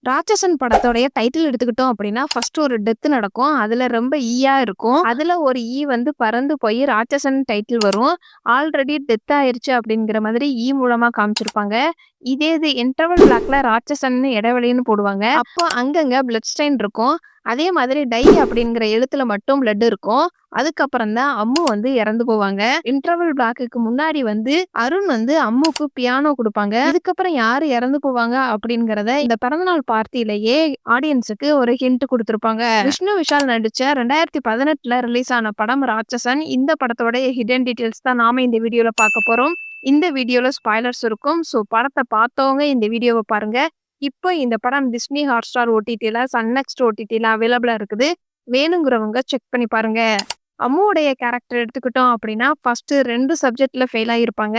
ராட்சசன் படத்தோடைய டைட்டில் எடுத்துக்கிட்டோம் அப்படின்னா, ஃபர்ஸ்ட் ஒரு டெத் நடக்கும். அதுல ரொம்ப ஈயா இருக்கும். அதுல ஒரு ஈ வந்து பறந்து போய் ராட்சசன் டைட்டில் வரும். ஆல்ரெடி டெத் ஆயிருச்சு அப்படிங்கிற மாதிரி ஈ மூலமா காமிச்சிருப்பாங்க. இதே இது இன்டர்வல் பிளாக்ல ராட்சசன்னு இடைவெளின்னு போடுவாங்க. அப்போ அங்கங்க பிளட் ஸ்டெயின் இருக்கும். அதே மாதிரி டை அப்படிங்கிற எழுத்துல மட்டும் பிளட் இருக்கும். அதுக்கப்புறம் தான் அம்மு வந்து இறந்து போவாங்க. இன்டர்வல் பிளாக்குக்கு முன்னாடி வந்து அருண் வந்து அம்முக்கு பியானோ குடுப்பாங்க. இதுக்கப்புறம் யாரு இறந்து போவாங்க அப்படிங்கிறத இந்த பிறந்தநாள் பார்ட்டியிலேயே ஆடியன்ஸுக்கு ஒரு ஹிண்ட் குடுத்திருப்பாங்க. விஷ்ணு விஷால் நடிச்ச 2018ல ரிலீஸ் ஆன படம் ராட்சசன். இந்த படத்தோட ஹிடன் டீடைல்ஸ் தான் நாம இந்த வீடியோல பார்க்க போறோம். இந்த வீடியோல ஸ்பாய்லர்ஸ் இருக்கும். ஸோ படத்தை பார்த்தவங்க இந்த வீடியோவை பாருங்க. இப்போ இந்த படம் டிஸ்னி ஹாட்ஸ்டார் ஓடிடில, சன் நெக்ஸ்ட் ஓடிடில அவைலபிளா இருக்குது. வேணுங்கிறவங்க செக் பண்ணி பாருங்க. அம்முவுடைய கேரக்டர் எடுத்துக்கிட்டோம் அப்படின்னா, ஃபர்ஸ்ட் 2 சப்ஜெக்ட்ல ஃபெயில் ஆகியிருப்பாங்க.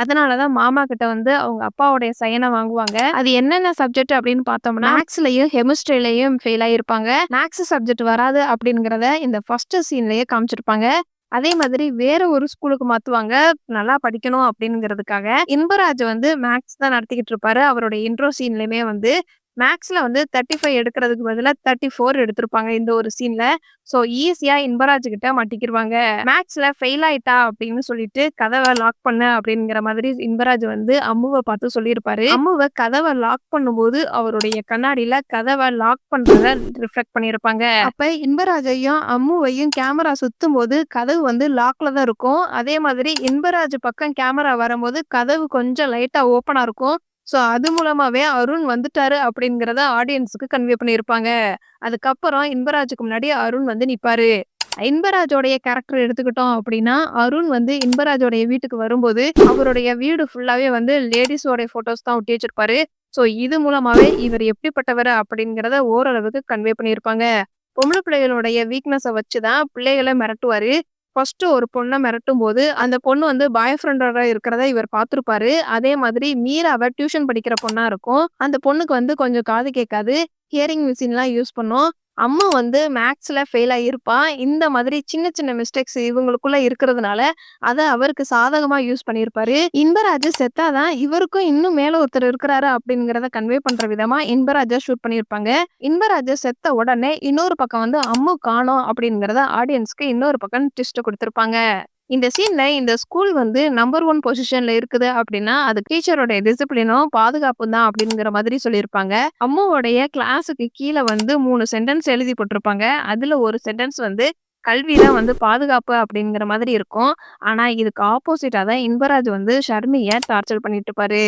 அதனால தான் மாமா கிட்ட வந்து அவங்க அப்பாவுடைய சைனை வாங்குவாங்க. அது என்னென்ன சப்ஜெக்ட் அப்படின்னு பார்த்தோம்னா, மேக்ஸ்லயும் கெமிஸ்ட்ரிலையும் ஃபெயில் ஆகியிருப்பாங்க. மேக்ஸ் சப்ஜெக்ட் வராது அப்படிங்கிறத இந்த ஃபர்ஸ்ட் சீன்லயே காமிச்சிருப்பாங்க. அதே மாதிரி வேற ஒரு ஸ்கூலுக்கு மாத்துவாங்க. நல்லா படிக்கணும் அப்படிங்கிறதுக்காக. இன்பராஜ் வந்து மேக்ஸ் தான் நடத்திக்கிட்டு இருப்பாரு. அவருடைய இன்ட்ரோ சீன்லயுமே வந்து மேக்ஸ்ல வந்து 35 எடுக்கிறதுக்கு பதிலா 34 எடுத்திருப்பாங்க இந்த ஒரு சீன்ல. ஸோ ஈஸியா இன்பராஜ் கிட்ட மாட்டிக்கிருவாங்க. மேக்ஸ்ல ஃபெயில் ஆயிட்டா அப்படின்னு சொல்லிட்டு கதவை லாக் பண்ண அப்படிங்கிற மாதிரி இன்பராஜ் வந்து அம்முவை பார்த்து சொல்லியிருப்பாரு. அம்முவை கதவை லாக் பண்ணும்போது அவருடைய கண்ணாடியில கதவை லாக் பண்றத ரிஃப்ளெக்ட் பண்ணியிருப்பாங்க. அப்ப இன்பராஜையும் அம்முவையும் கேமரா சுத்தும் போது கதவு வந்து லாக்ல தான் இருக்கும். அதே மாதிரி இன்பராஜ் பக்கம் கேமரா வரும்போது கதவு கொஞ்சம் லைட்டா ஓப்பனா இருக்கும். ஸோ அது மூலமாவே அருண் வந்துட்டாரு அப்படிங்கிறத ஆடியன்ஸுக்கு கன்வே பண்ணியிருப்பாங்க. அதுக்கப்புறம் இன்பராஜுக்கு முன்னாடி அருண் வந்து நிப்பாரு. இன்பராஜோடைய கேரக்டர் எடுத்துக்கிட்டோம் அப்படின்னா, அருண் வந்து இன்பராஜோடைய வீட்டுக்கு வரும்போது அவருடைய வீடு ஃபுல்லாவே வந்து லேடிஸோடைய போட்டோஸ் தான் ஒட்டி வச்சிருப்பாரு. ஸோ இது மூலமாவே இவர் எப்படிப்பட்டவர் அப்படிங்கிறத ஓரளவுக்கு கன்வே பண்ணியிருப்பாங்க. பொம்பளை பிள்ளைகளுடைய வீக்னஸை வச்சு தான் பிள்ளைகளை மிரட்டுவாரு. ஃபர்ஸ்ட் ஒரு பொண்ணை மிரட்டும் போது அந்த பொண்ணு வந்து பாய் ஃப்ரெண்டோட இருக்கிறத இவர் பார்த்திருப்பாரு. அதே மாதிரி மீராவை டியூஷன் படிக்கிற பொண்ணா இருக்கும். அந்த பொண்ணுக்கு வந்து கொஞ்சம் காது கேட்காது. ஹியரிங் மிஷின்லாம் யூஸ் பண்ணும். அம்மா வந்து மேக்ஸ்ல ஃபெயில் ஆகியிருப்பா. இந்த மாதிரி சின்ன சின்ன மிஸ்டேக்ஸ் இவங்களுக்குள்ள இருக்கிறதுனால அதை அவருக்கு சாதகமா யூஸ் பண்ணியிருப்பாரு. இன்பராஜ் செத்தாதான் இவருக்கும் இன்னும் மேல ஒருத்தர் இருக்கிறாரு அப்படிங்கிறத கன்வே பண்ற விதமா இன்பராஜா ஷூட் பண்ணியிருப்பாங்க. இன்பராஜ் செத்த உடனே இன்னொரு பக்கம் வந்து அம்மு காணோம் அப்படிங்கிறத ஆடியன்ஸ்க்கு இன்னொரு பக்கம் ட்விஸ்ட் கொடுத்திருப்பாங்க. இந்த சீன்ல இந்த ஸ்கூல் வந்து நம்பர் 1 பொசிஷன்ல இருக்குது அப்படின்னா அது டீச்சரோட டிசிப்ளினும் பாதுகாப்பும் தான் அப்படிங்கிற மாதிரி சொல்லியிருப்பாங்க. அம்முவோடைய கிளாஸுக்கு கீழே வந்து 3 சென்டென்ஸ் எழுதி போட்டிருப்பாங்க. அதுல ஒரு சென்டென்ஸ் வந்து கல்வி தான் வந்து பாதுகாப்பு அப்படிங்கிற மாதிரி இருக்கும். ஆனா இதுக்கு ஆப்போசிட்டா தான் இன்பராஜ் வந்து ஷர்மியை டார்ச்சர் பண்ணிட்டு இருப்பாரு.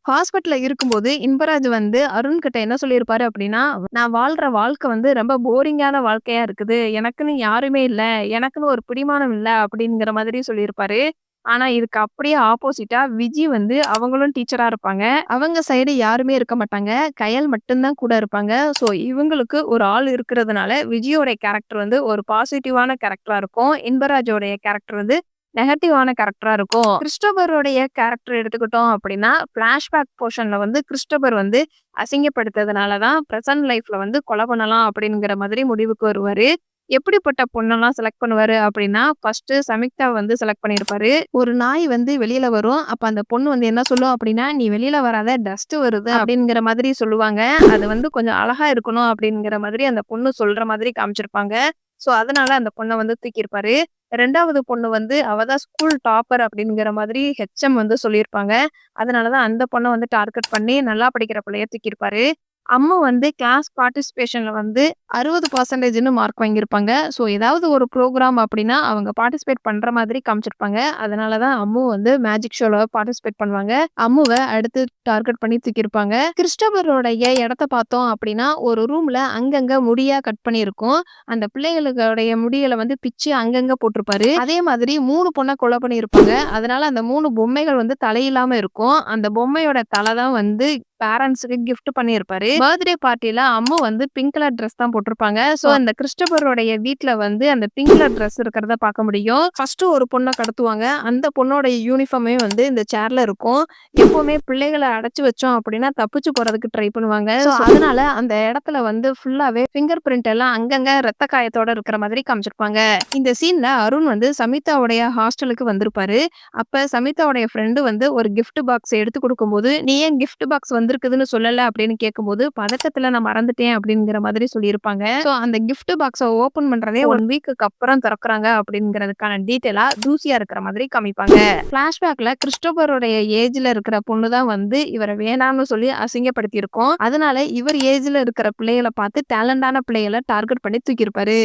ஹாஸ்பிட்டல்ல இருக்கும்போது இன்பராஜ் வந்து அருண் கிட்ட என்ன சொல்லியிருப்பாரு அப்படின்னா, நான் வாழ்ற வாழ்க்கை வந்து ரொம்ப போரிங்கான வாழ்க்கையா இருக்குது. எனக்குன்னு யாருமே இல்ல. எனக்குன்னு ஒரு பிடிமானம் இல்ல அப்படிங்கிற மாதிரி சொல்லியிருப்பாரு. ஆனா இதுக்கு அப்படியே ஆப்போசிட்டா விஜி வந்து அவங்களும் டீச்சரா இருப்பாங்க. அவங்க சைடு யாருமே இருக்க மாட்டாங்க. கயல் மட்டும்தான் கூட இருப்பாங்க. ஸோ இவங்களுக்கு ஒரு ஆள் இருக்கிறதுனால விஜயோட கேரக்டர் வந்து ஒரு பாசிட்டிவான கேரக்டரா இருக்கும். இன்பராஜோடைய கேரக்டர் வந்து நெகட்டிவான கேரக்டரா இருக்கும். கிறிஸ்டோபருடைய கேரக்டர் எடுத்துக்கிட்டோம் அப்படின்னா, பிளாஷ்பேக் போர்ஷன்ல வந்து கிறிஸ்டோபர் வந்து அசிங்கப்படுத்ததுனால தான் பிரசன்ட் லைஃப்ல வந்து கொலை பண்ணலாம் அப்படிங்கிற மாதிரி முடிவுக்கு வருவாரு. எப்படிப்பட்ட பொண்ணெல்லாம் செலக்ட் பண்ணுவாரு அப்படின்னா, ஃபர்ஸ்ட் சமிக்தா வந்து செலக்ட் பண்ணியிருப்பாரு. ஒரு நாய் வந்து வெளியில வரும். அப்ப அந்த பொண்ணு வந்து என்ன சொல்லும் அப்படின்னா, நீ வெளியில வராத டஸ்ட் வருது அப்படிங்கிற மாதிரி சொல்லுவாங்க. அது வந்து கொஞ்சம் அழகா இருக்கணும் அப்படிங்கிற மாதிரி அந்த பொண்ணு சொல்ற மாதிரி காமிச்சிருப்பாங்க. ஸோ அதனால அந்த பொண்ணை வந்து தூக்கியிருப்பாரு. 2வது பொண்ணு வந்து அவ தான் ஸ்கூல் டாப்பர் அப்படிங்கிற மாதிரி ஹெச்எம் வந்து சொல்லியிருப்பாங்க. அதனாலதான் அந்த பொண்ணை வந்து டார்கெட் பண்ணி நல்லா படிக்கிற பிள்ளைய தூக்கியிருப்பாரு. அம்மு வந்து கிளாஸ் பார்ட்டிசிபேஷன்ல வந்து 60%ன்னு மார்க் வாங்கியிருப்பாங்க. ஸோ ஏதாவது ஒரு ப்ரோக்ராம் அப்படின்னா அவங்க பார்ட்டிசிபேட் பண்ற மாதிரி காமிச்சிருப்பாங்க. அதனாலதான் அம்மு வந்து மேஜிக் ஷோல பார்ட்டிசிபேட் பண்ணுவாங்க. அம்முவை அடுத்து டார்கெட் பண்ணி தூக்கியிருப்பாங்க. கிறிஸ்டோபருடைய இடத்த பார்த்தோம் அப்படின்னா ஒரு ரூம்ல அங்கங்க முடியா கட் பண்ணியிருக்கும். அந்த பிள்ளைகளுடைய முடியலை வந்து பிச்சு அங்கங்க போட்டிருப்பாரு. அதே மாதிரி 3 பொண்ணை கொலை பண்ணியிருப்பாங்க. அதனால அந்த 3 பொம்மைகள் வந்து தலையில்லாம இருக்கும். அந்த பொம்மையோட தலை தான் வந்து பேரண்ட்ஸுக்கு கிஃப்ட் பண்ணியிருப்பாரு. பர்த்டே பார்ட்டில அம்மு வந்து பிங்க் கலர் ட்ரெஸ் தான் போட்டிருப்பாங்க. ஸோ அந்த கிறிஸ்டோபருடைய வீட்டுல வந்து அந்த பிங்க் கலர் ட்ரெஸ் இருக்கிறத பார்க்க முடியும். ஃபர்ஸ்ட் ஒரு பொண்ணை கடத்துவாங்க. அந்த பொண்ணோடைய யூனிஃபார்மே வந்து இந்த சேர்ல இருக்கும். எப்பவுமே பிள்ளைகளை அடைச்சு வச்சோம் அப்படின்னா தப்பிச்சு போறதுக்கு ட்ரை பண்ணுவாங்க. ஸோ அதனால அந்த இடத்துல வந்து ஃபுல்லாவே ஃபிங்கர் பிரிண்ட் எல்லாம் அங்கங்க ரத்த காயத்தோட இருக்கிற மாதிரி காமிச்சிருப்பாங்க. இந்த சீன்ல அருண் வந்து சமிதாவுடைய ஹாஸ்டலுக்கு வந்திருப்பாரு. அப்ப சமிதாவுடைய ஃப்ரெண்டு வந்து ஒரு கிஃப்ட் பாக்ஸ் எடுத்து கொடுக்கும்போது, நீ ஏன் கிஃப்ட் பாக்ஸ் வந்திருக்கு வந்திருக்குதுன்னு சொல்லல அப்படின்னு கேட்கும்போது, பதட்டத்துல நான் மறந்துட்டேன் அப்படிங்கிற மாதிரி சொல்லியிருப்பாங்க. ஸோ அந்த கிஃப்ட் பாக்ஸ ஓப்பன் பண்றதே 1 வீக்குக்கு அப்புறம் தொறக்குறாங்க அப்படிங்கிறதுக்கான டீட்டெயிலா தூசியா இருக்கிற மாதிரி காமிப்பாங்க. ஃபிளாஷ்பேக்ல கிறிஸ்டோபருடைய ஏஜ்ல இருக்கிற பொண்ணு தான் வந்து இவர வேணாம்னு சொல்லி அசிங்கப்படுத்தியிருக்கும். அதனால இவர் ஏஜ்ல இருக்கிற பிள்ளைகள பார்த்து டேலண்டான பிள்ளைகள டார்கெட் பண்ணி தூக்கியிருப்பாரு.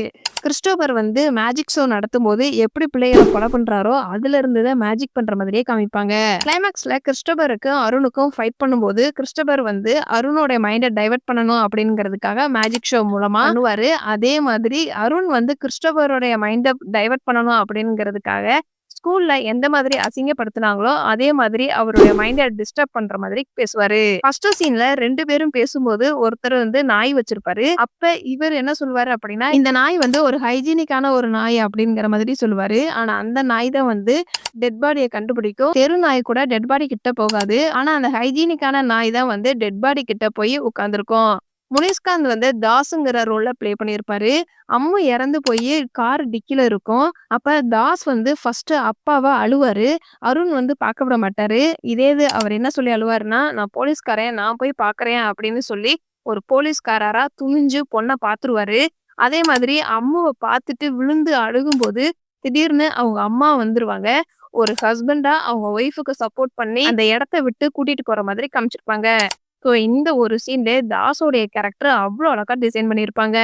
கிறிஸ்டோபர் வந்து மேஜிக் ஷோ நடத்தும்போது எப்படி பிள்ளைகள கொலை பண்றாரோ, அதுல இருந்து தான் மேஜிக் பண்ற மாதிரியே காமிப்பாங்க. கிளைமாக்ஸ்ல கிறிஸ்டோபருக்கும் அருணுக்கும் ஃபைட் பண்ணும்போது, கிறிஸ்டோபர் வந்து அருணோட மைண்ட டைவர்ட் பண்ணணும் அப்படிங்கிறதுக்காக மேஜிக் ஷோ மூலமா பண்ணுவாரு. அதே மாதிரி அருண் வந்து கிறிஸ்டோபருடைய மைண்ட டைவர்ட் பண்ணணும் அப்படிங்கிறதுக்காக ஸ்கூல்ல எந்த மாதிரி அசிங்கப்படுத்துனாங்களோ, அதே மாதிரி அவருடைய மைண்ட டிஸ்டர்ப் பண்ற மாதிரி பேசுவாரு. ஃபர்ஸ்ட் சீன்ல 2 பேரும் பேசும்போது ஒருத்தர் வந்து நாய் வச்சிருப்பாரு. அப்ப இவர் என்ன சொல்லுவாரு அப்படின்னா, இந்த நாய் வந்து ஒரு ஹைஜீனிக்கான ஒரு நாய் அப்படிங்கிற மாதிரி சொல்லுவாரு. ஆனா அந்த நாய் தான் வந்து டெட் பாடிய கண்டுபிடிக்கும். தெரு நாய் கூட டெட் பாடி கிட்ட போகாது. ஆனா அந்த ஹைஜீனிக்கான நாய் தான் வந்து டெட் பாடி கிட்ட போய் உட்கார்ந்திருக்கும். முனிஷ்காந்த் வந்து தாஸுங்கிற ரோல்ல ப்ளே பண்ணியிருப்பாரு. அம்மு இறந்து போய் கார் டிக்கில இருக்கும். அப்ப தாஸ் வந்து ஃபர்ஸ்ட் அப்பாவ அழுவாரு. அருண் வந்து பார்க்க விட மாட்டாரு. இதே இது அவர் என்ன சொல்லி அழுவாருன்னா, "நான் போலீஸ்காரன், நான் போய் பார்க்குறேன்" அப்படின்னு சொல்லி ஒரு போலீஸ்காரரா துணிஞ்சு பொண்ண பார்த்துருவாரு. அதே மாதிரி அம்முவ பார்த்துட்டு விழுந்து அழுகும்போது, திடீர்னு அவங்க அம்மா வந்துருவாங்க. ஒரு ஹஸ்பண்டா அவங்க ஒய்ஃப்க்கு சப்போர்ட் பண்ணி அந்த இடத்த விட்டு கூட்டிட்டு போற மாதிரி காமிச்சிருப்பாங்க. ஸோ இந்த ஒரு சீன்ல தாஸோடைய கேரக்டர் அவ்ளோ அழகா டிசைன் பண்ணியிருப்பாங்க.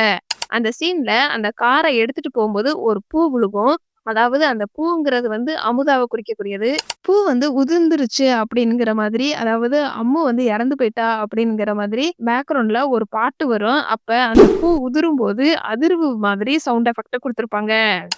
அந்த சீன்ல அந்த கார எடுத்துட்டு போகும்போது ஒரு பூ விழுகும். அதாவது அந்த பூங்கிறது வந்து அமுதாவ குறிக்கக்கூடியது. பூ வந்து உதிர்ந்துருச்சு அப்படிங்கிற மாதிரி, அதாவது அம்மு வந்து இறந்து போயிட்டா அப்படிங்கிற மாதிரி பேக்ரவுண்ட்ல ஒரு பாட்டு வரும். அப்ப அந்த பூ உதிரும்போது அதிர்வு மாதிரி சவுண்ட் எஃபெக்ட் குடுத்திருப்பாங்க.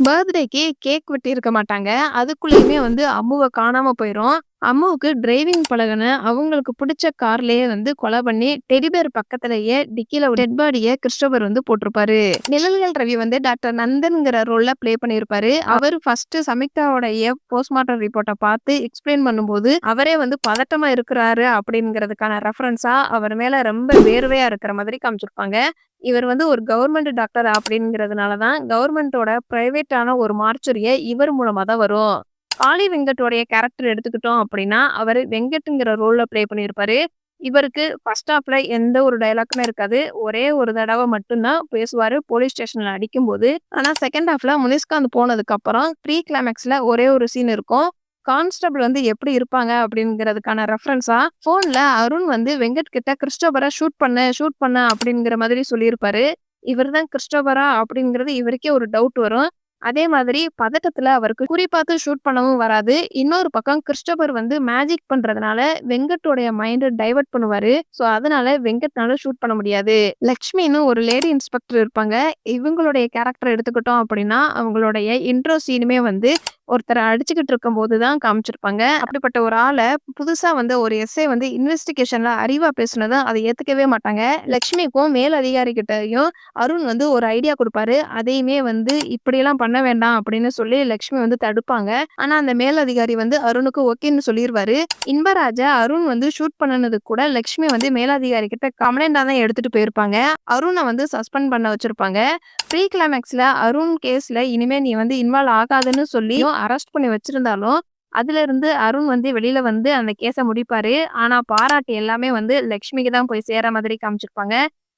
பர்த்டேக்கு கேக் வெட்டியிருக்க மாட்டாங்க. அதுக்குள்ளயுமே வந்து அம்முவ காணாம போயிரும். அம்முவுக்கு டிரைவிங் பழகுன அவங்களுக்கு பிடிச்ச கார்லயே வந்து கொலை பண்ணி டெடி பேர் பக்கத்திலேயே டிக்கில டெட் பாடிய கிறிஸ்டோபர் வந்து போட்டிருப்பாரு. நிழல்கள் ரவி வந்து டாக்டர் நந்தன்ங்கிற ரோல்ல ப்ளே பண்ணியிருப்பாரு. அவர் ஃபர்ஸ்ட் சமிக்தாவுடைய போஸ்ட்மார்ட்டம் ரிப்போர்ட்ட பார்த்து எக்ஸ்பிளைன் பண்ணும்போது அவரே வந்து பதட்டமா இருக்கிறாரு அப்படிங்கிறதுக்கான ரெஃபரன்ஸா அவர் மேல ரொம்ப வேர்வையா இருக்கிற மாதிரி காமிச்சிருப்பாங்க. இவர் வந்து ஒரு கவர்மெண்ட் டாக்டர் அப்படிங்கிறதுனால தான் கவர்மெண்டோட பிரைவேட்டான ஒரு மார்ச்சுரிய இவர் மூலமா தான் வரும். காளி வெங்கட்டோடைய கேரக்டர் எடுத்துக்கிட்டோம் அப்படின்னா, அவரு வெங்கட்ங்கிற ரோல்ல ப்ளே பண்ணியிருப்பாரு. இவருக்கு ஃபர்ஸ்ட் ஹாஃப்ல எந்த ஒரு டயலாக்குமே இருக்காது. ஒரே ஒரு தடவ மட்டும் தான் பேசுவாரு போலீஸ் ஸ்டேஷன்ல அடிக்கும்போது. ஆனா செகண்ட் ஹாஃப்ல முனிஷ்காந்த் போனதுக்கப்புறம் ப்ரீ கிளைமாக்ஸ்ல ஒரே ஒரு சீன் இருக்கும். கான்ஸ்டபிள் வந்து எப்படி இருப்பாங்க அப்படிங்கிறதுக்கான ரெஃபரன்ஸா ஃபோன்ல அருண் வந்து வெங்கட் கிட்ட கிறிஸ்டோபர ஷூட் பண்ணு அப்படிங்கிற மாதிரி சொல்லியிருப்பாரு. இவர் தான் கிறிஸ்டோபரா அப்படிங்கிறது இவருக்கே ஒரு டவுட் வரும். அதே மாதிரி பதட்டத்துல அவருக்கு குறி பார்த்து ஷூட் பண்ணவும் வராது. இன்னொரு பக்கம் கிறிஸ்டோபர் வந்து மேஜிக் பண்றதுனால வெங்கட்டோடைய மைண்ட டைவர்ட் பண்ணுவாரு. ஸோ அதனால வெங்கட்னால ஷூட் பண்ண முடியாது. லக்ஷ்மின்னு ஒரு லேடி இன்ஸ்பெக்டர் இருப்பாங்க. இவங்களுடைய கேரக்டர் எடுத்துக்கிட்டோம் அப்படின்னா, அவங்களுடைய இன்ட்ரோ சீனுமே வந்து ஒருத்தர அடிச்சுக்கிட்டு இருக்கும்போது தான் காமிச்சிருப்பாங்க. அப்படிப்பட்ட ஒரு ஆள புதுசா வந்து ஒரு எஸ்ஐ வந்து இன்வெஸ்டிகேஷன்ல அறிவா பேசுனத அத ஏத்துக்கவே மாட்டாங்க. லக்ஷ்மிக்கும் மேல் அதிகாரி கிட்டயும் அருண் வந்து ஒரு ஐடியா குடுப்பாரு. அதையுமே வந்து இப்படியெல்லாம் பண்ண வேண்டாம் அப்படின்னு சொல்லி லக்ஷ்மி வந்து தடுப்பாங்க. ஆனா அந்த மேல் அதிகாரி வந்து அருணுக்கு ஓகேன்னு சொல்லிருவாரு. இன்பராஜா அருண் வந்து ஷூட் பண்ணுனதுக்கு கூட லக்ஷ்மி வந்து மேலதிகாரி கிட்ட கம்ப்ளைண்டா தான் எடுத்துட்டு போயிருப்பாங்க. அருண வந்து சஸ்பெண்ட் பண்ண வச்சிருப்பாங்க. ப்ரீ கிளைமாக்ஸ்ல அருண் கேஸ்ல இனிமே நீ வந்து இன்வால்வ் ஆகாதுன்னு சொல்லி அரெஸ்ட் பண்ணி வச்சிருந்தாலும், அதுல இருந்து அருண் வந்து வெளியில வந்து அந்த கேஸ முடிப்பாரு. ஆனா பாராட்டு எல்லாமே வந்து லக்ஷ்மிக்கு தான் போய் சேர மாதிரி காமிச்சிருப்பாங்க.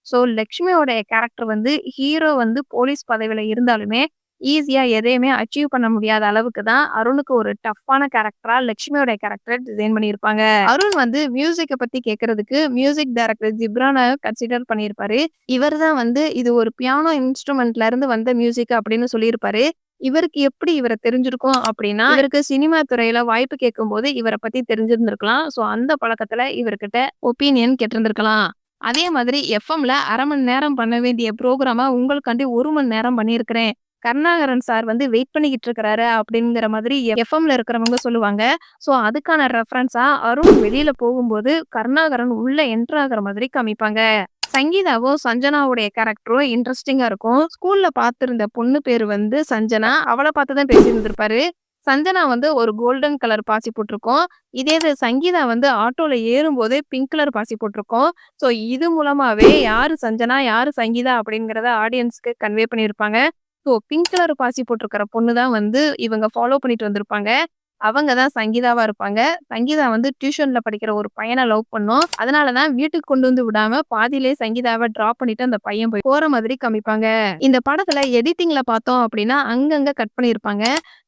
ஸோ லக்ஷ்மியோட கேரக்டர் வந்து ஹீரோ வந்து போலீஸ் பதவியில இருந்தாலுமே ஈஸியா எதையுமே அச்சீவ் பண்ண முடியாத அளவுக்கு தான் அருணுக்கு ஒரு டஃப்பான கேரக்டரா லக்ஷ்மியோட கேரக்டர் டிசைன் பண்ணியிருப்பாங்க. அருண் வந்து மியூசிக்க பத்தி கேட்கறதுக்கு மியூசிக் டைரக்டர் ஜிப்ரான கன்சிடர் பண்ணியிருப்பாரு. இவர் தான் வந்து இது ஒரு பியானோ இன்ஸ்ட்ருமெண்ட்ல இருந்து வந்த மியூசிக் அப்படின்னு சொல்லியிருப்பாரு. இவருக்கு எப்படி இவர தெரிஞ்சிருக்கும் அப்படின்னா, இவருக்கு சினிமா துறையில வாய்ப்பு கேட்கும்போது இவர பத்தி தெரிஞ்சிருந்திருக்கலாம். ஸோ அந்த பழக்கத்துல இவர்கிட்ட ஒப்பீனியன் கேட்டிருந்திருக்கலாம். அதே மாதிரி எஃப்எம்ல 1/2 மணி நேரம் பண்ண வேண்டிய புரோகிராம உங்களுக்காண்டி 1 மணி நேரம் பண்ணியிருக்கிறேன். கருணாகரன் சார் வந்து வெயிட் பண்ணிக்கிட்டு இருக்கிறாரு அப்படிங்கிற மாதிரி எஃப்எம்ல இருக்கிறவங்க சொல்லுவாங்க. ஸோ அதுக்கான ரெஃபரன்ஸா அருண் வெளியில போகும்போது கருணாகரன் உள்ள என்டர் ஆகுற மாதிரி காமிப்பாங்க. சங்கீதாவும் சஞ்சனாவுடைய கேரக்டரும் இன்ட்ரெஸ்டிங்கா இருக்கும். ஸ்கூல்ல பார்த்திருந்த பொண்ணு பேரு வந்து சஞ்சனா. அவள பார்த்து தான் பேசியிருந்திருப்பாரு. சஞ்சனா வந்து ஒரு கோல்டன் கலர் பாசி போட்டிருக்கும். இதே இது சங்கீதா வந்து ஆட்டோல ஏறும்போதே பிங்க் கலர் பாசி போட்டிருக்கும். ஸோ இது மூலமாவே யாரு சஞ்சனா, யாரு சங்கீதா அப்படிங்கிறத ஆடியன்ஸ்க்கு கன்வே பண்ணியிருப்பாங்க. ஸோ பிங்க் கலர் பாசி போட்டிருக்கிற பொண்ணு தான் வந்து இவங்க ஃபாலோ பண்ணிட்டு வந்திருப்பாங்க. அவங்க தான் சங்கீதாவா இருப்பாங்க. சங்கீதா வந்து டியூஷன்ல படிக்கிற ஒரு பையன லவ் பண்ணும். அதனால தான் வீட்டுக்கு கொண்டு வந்து விடாம பாதியிலேயே சங்கீதாவ ட்ராப் பண்ணிட்டு அந்த பையன் போற மாதிரி காமிப்பாங்க. இந்த படத்துல எடிட்டிங்ல பார்த்தோம் அப்படின்னா, அங்கங்க கட் பண்ணியிருப்பாங்க.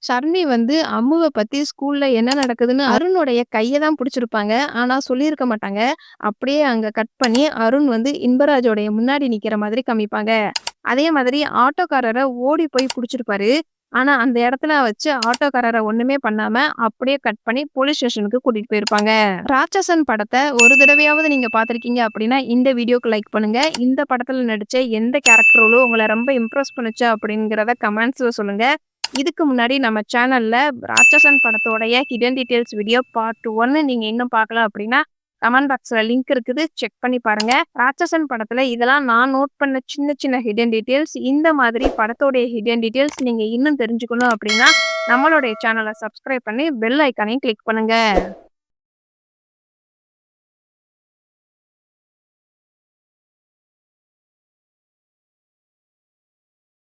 ஷர்மி வந்து அம்முவ பத்தி ஸ்கூல்ல என்ன நடக்குதுன்னு அருணுடைய கைய தான் புடிச்சிருப்பாங்க. ஆனா சொல்லியிருக்க மாட்டாங்க. அப்படியே அங்க கட் பண்ணி அருண் வந்து இன்பராஜோடைய முன்னாடி நிக்கிற மாதிரி காமிப்பாங்க. அதே மாதிரி ஆட்டோக்காரர ஓடி போய் புடிச்சிருப்பாரு. ஆனா அந்த இடத்துல வச்சு ஆட்டோக்காரர ஒண்ணுமே பண்ணாம அப்படியே கட் பண்ணி போலீஸ் ஸ்டேஷனுக்கு கூட்டிட்டு போயிருப்பாங்க. ராட்சசன் படத்த ஒரு தடவையாவது நீங்க பார்த்திருக்கீங்க அப்படின்னா, இந்த வீடியோக்கு லைக் பண்ணுங்க. இந்த படத்துல நடிச்ச எந்த கேரக்டர் ரோலும் உங்கள ரொம்ப இம்ப்ரெஸ் பண்ணுச்சு அப்படிங்கிறத கமெண்ட்ஸ்ல சொல்லுங்க. இதுக்கு முன்னாடி நம்ம சேனல்ல ராட்சசன் படத்தோடைய ஹிடன் டீட்டெயில்ஸ் வீடியோ பார்ட் 1 நீங்க இன்னும் பார்க்கல அப்படின்னா, கமெண்ட் பாக்ஸ்ல லிங்க் இருக்குது. செக் பண்ணி பாருங்க. ராட்சசன் படத்துல இதெல்லாம் நான் நோட் பண்ண சின்ன சின்ன ஹிடன் டீட்டெயில்ஸ். இந்த மாதிரி படத்தோடைய ஹிடன் டீட்டெயில்ஸ் நீங்க இன்னும் தெரிஞ்சுக்கணும் அப்படின்னா, நம்மளுடைய சேனல சப்ஸ்கிரைப் பண்ணி பெல் ஐகானையும் கிளிக் பண்ணுங்க.